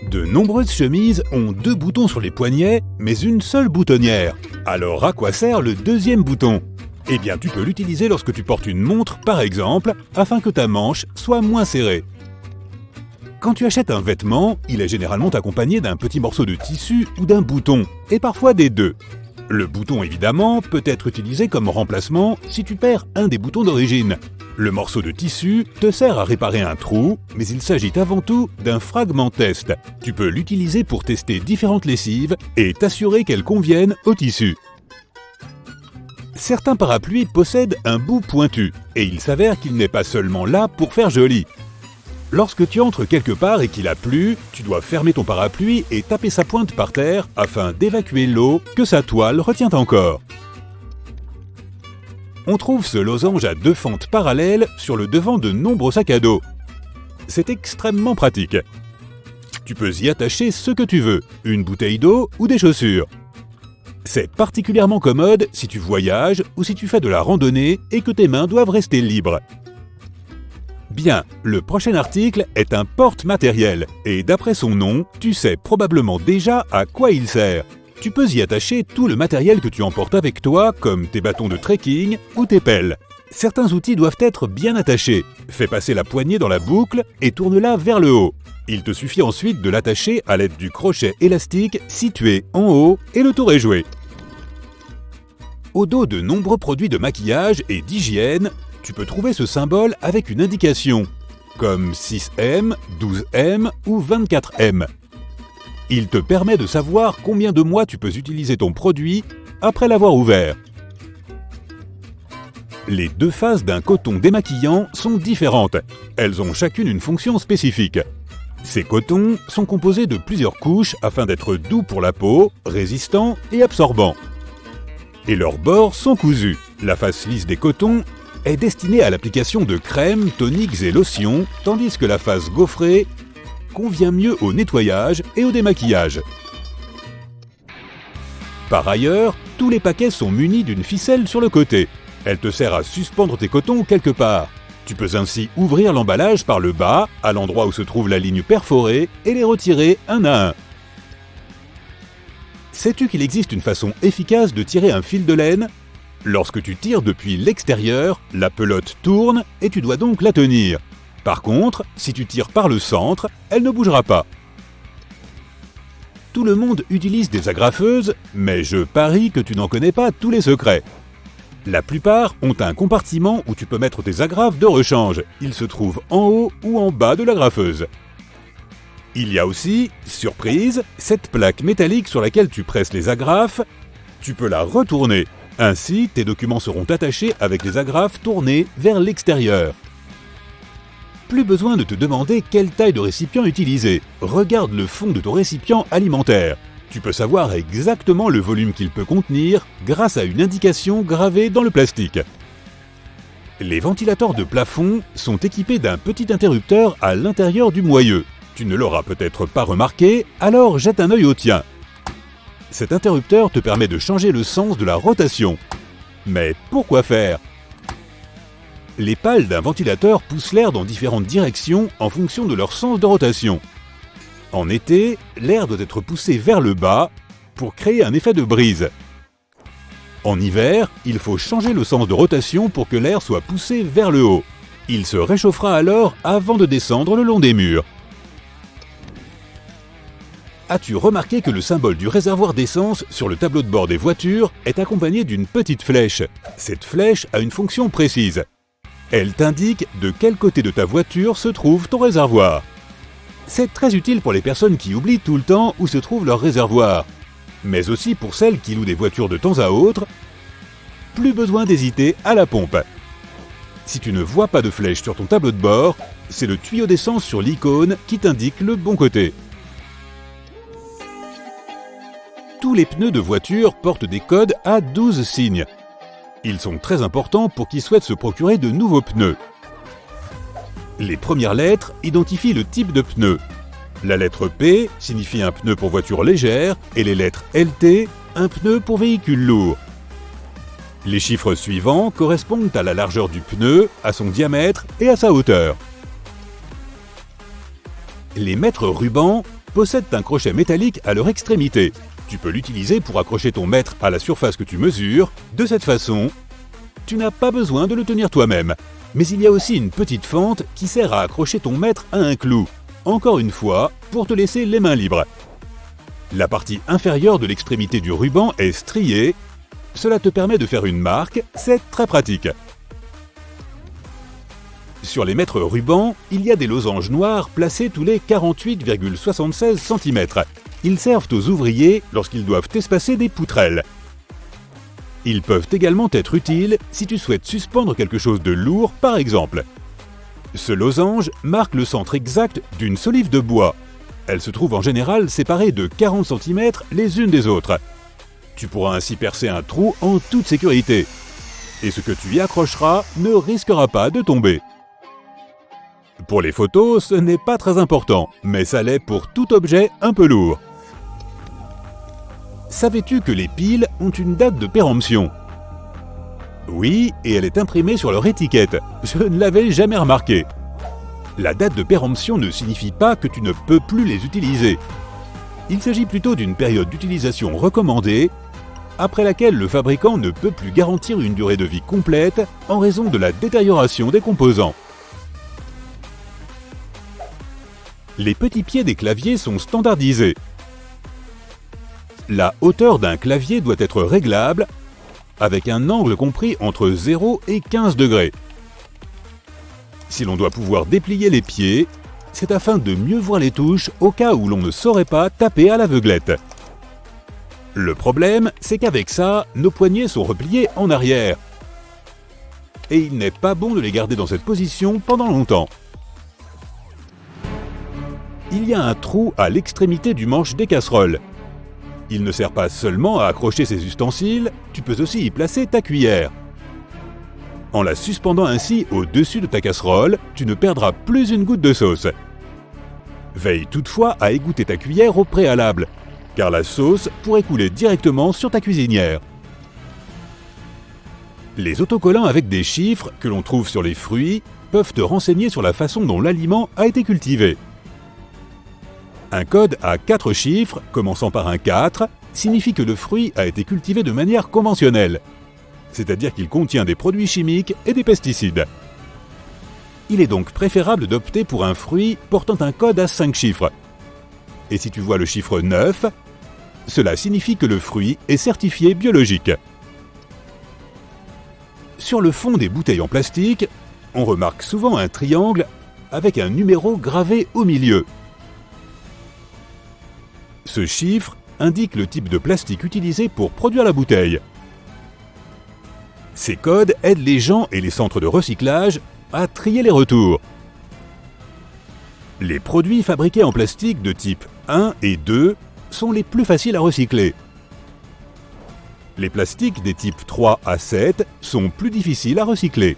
De nombreuses chemises ont 2 boutons sur les poignets, mais une seule boutonnière. Alors à quoi sert le deuxième bouton? Eh bien, tu peux l'utiliser lorsque tu portes une montre, par exemple, afin que ta manche soit moins serrée. Quand tu achètes un vêtement, il est généralement accompagné d'un petit morceau de tissu ou d'un bouton, et parfois des deux. Le bouton, évidemment, peut être utilisé comme remplacement si tu perds un des boutons d'origine. Le morceau de tissu te sert à réparer un trou, mais il s'agit avant tout d'un fragment test. Tu peux l'utiliser pour tester différentes lessives et t'assurer qu'elles conviennent au tissu. Certains parapluies possèdent un bout pointu, et il s'avère qu'il n'est pas seulement là pour faire joli. Lorsque tu entres quelque part et qu'il a plu, tu dois fermer ton parapluie et taper sa pointe par terre afin d'évacuer l'eau que sa toile retient encore. On trouve ce losange à 2 fentes parallèles sur le devant de nombreux sacs à dos. C'est extrêmement pratique. Tu peux y attacher ce que tu veux, une bouteille d'eau ou des chaussures. C'est particulièrement commode si tu voyages ou si tu fais de la randonnée et que tes mains doivent rester libres. Bien, le prochain article est un porte-matériel, et d'après son nom, tu sais probablement déjà à quoi il sert. Tu peux y attacher tout le matériel que tu emportes avec toi, comme tes bâtons de trekking ou tes pelles. Certains outils doivent être bien attachés. Fais passer la poignée dans la boucle et tourne-la vers le haut. Il te suffit ensuite de l'attacher à l'aide du crochet élastique situé en haut et le tour est joué. Au dos de nombreux produits de maquillage et d'hygiène, tu peux trouver ce symbole avec une indication, comme 6M, 12M ou 24M. Il te permet de savoir combien de mois tu peux utiliser ton produit après l'avoir ouvert. Les 2 phases d'un coton démaquillant sont différentes. Elles ont chacune une fonction spécifique. Ces cotons sont composés de plusieurs couches afin d'être doux pour la peau, résistants et absorbants. Et leurs bords sont cousus. La face lisse des cotons est destinée à l'application de crèmes, toniques et lotions, tandis que la face gaufrée convient mieux au nettoyage et au démaquillage. Par ailleurs, tous les paquets sont munis d'une ficelle sur le côté. Elle te sert à suspendre tes cotons quelque part. Tu peux ainsi ouvrir l'emballage par le bas, à l'endroit où se trouve la ligne perforée, et les retirer un à un. Sais-tu qu'il existe une façon efficace de tirer un fil de laine? Lorsque tu tires depuis l'extérieur, la pelote tourne et tu dois donc la tenir. Par contre, si tu tires par le centre, elle ne bougera pas. Tout le monde utilise des agrafeuses, mais je parie que tu n'en connais pas tous les secrets. La plupart ont un compartiment où tu peux mettre tes agrafes de rechange. Il se trouve en haut ou en bas de l'agrafeuse. Il y a aussi, surprise, cette plaque métallique sur laquelle tu presses les agrafes. Tu peux la retourner. Ainsi, tes documents seront attachés avec les agrafes tournées vers l'extérieur. Plus besoin de te demander quelle taille de récipient utiliser. Regarde le fond de ton récipient alimentaire. Tu peux savoir exactement le volume qu'il peut contenir grâce à une indication gravée dans le plastique. Les ventilateurs de plafond sont équipés d'un petit interrupteur à l'intérieur du moyeu. Tu ne l'auras peut-être pas remarqué, alors jette un œil au tien. Cet interrupteur te permet de changer le sens de la rotation. Mais pourquoi faire? Les pales d'un ventilateur poussent l'air dans différentes directions en fonction de leur sens de rotation. En été, l'air doit être poussé vers le bas pour créer un effet de brise. En hiver, il faut changer le sens de rotation pour que l'air soit poussé vers le haut. Il se réchauffera alors avant de descendre le long des murs. As-tu remarqué que le symbole du réservoir d'essence sur le tableau de bord des voitures est accompagné d'une petite flèche? Cette flèche a une fonction précise. Elle t'indique de quel côté de ta voiture se trouve ton réservoir. C'est très utile pour les personnes qui oublient tout le temps où se trouve leur réservoir, mais aussi pour celles qui louent des voitures de temps à autre. Plus besoin d'hésiter à la pompe. Si tu ne vois pas de flèche sur ton tableau de bord, c'est le tuyau d'essence sur l'icône qui t'indique le bon côté. Tous les pneus de voiture portent des codes à 12 signes. Ils sont très importants pour qui souhaitent se procurer de nouveaux pneus. Les premières lettres identifient le type de pneu. La lettre P signifie un pneu pour voiture légère et les lettres LT, un pneu pour véhicule lourd. Les chiffres suivants correspondent à la largeur du pneu, à son diamètre et à sa hauteur. Les mètres rubans possèdent un crochet métallique à leur extrémité. Tu peux l'utiliser pour accrocher ton mètre à la surface que tu mesures. De cette façon, tu n'as pas besoin de le tenir toi-même. Mais il y a aussi une petite fente qui sert à accrocher ton mètre à un clou. Encore une fois, pour te laisser les mains libres. La partie inférieure de l'extrémité du ruban est striée. Cela te permet de faire une marque, c'est très pratique. Sur les mètres rubans, il y a des losanges noirs placés tous les 48,76 cm. Ils servent aux ouvriers lorsqu'ils doivent espacer des poutrelles. Ils peuvent également être utiles si tu souhaites suspendre quelque chose de lourd, par exemple. Ce losange marque le centre exact d'une solive de bois. Elles se trouvent en général séparées de 40 cm les unes des autres. Tu pourras ainsi percer un trou en toute sécurité. Et ce que tu y accrocheras ne risquera pas de tomber. Pour les photos, ce n'est pas très important, mais ça l'est pour tout objet un peu lourd. Savais-tu que les piles ont une date de péremption? Oui, et elle est imprimée sur leur étiquette. Je ne l'avais jamais remarqué. La date de péremption ne signifie pas que tu ne peux plus les utiliser. Il s'agit plutôt d'une période d'utilisation recommandée, après laquelle le fabricant ne peut plus garantir une durée de vie complète en raison de la détérioration des composants. Les petits pieds des claviers sont standardisés. La hauteur d'un clavier doit être réglable, avec un angle compris entre 0 et 15 degrés. Si l'on doit pouvoir déplier les pieds, c'est afin de mieux voir les touches au cas où l'on ne saurait pas taper à l'aveuglette. Le problème, c'est qu'avec ça, nos poignets sont repliés en arrière. Et il n'est pas bon de les garder dans cette position pendant longtemps. Il y a un trou à l'extrémité du manche des casseroles. Il ne sert pas seulement à accrocher ces ustensiles, tu peux aussi y placer ta cuillère. En la suspendant ainsi au-dessus de ta casserole, tu ne perdras plus une goutte de sauce. Veille toutefois à égoutter ta cuillère au préalable, car la sauce pourrait couler directement sur ta cuisinière. Les autocollants avec des chiffres que l'on trouve sur les fruits peuvent te renseigner sur la façon dont l'aliment a été cultivé. Un code à 4 chiffres, commençant par un 4, signifie que le fruit a été cultivé de manière conventionnelle, c'est-à-dire qu'il contient des produits chimiques et des pesticides. Il est donc préférable d'opter pour un fruit portant un code à 5 chiffres. Et si tu vois le chiffre 9, cela signifie que le fruit est certifié biologique. Sur le fond des bouteilles en plastique, on remarque souvent un triangle avec un numéro gravé au milieu. Ce chiffre indique le type de plastique utilisé pour produire la bouteille. Ces codes aident les gens et les centres de recyclage à trier les retours. Les produits fabriqués en plastique de type 1 et 2 sont les plus faciles à recycler. Les plastiques des types 3 à 7 sont plus difficiles à recycler.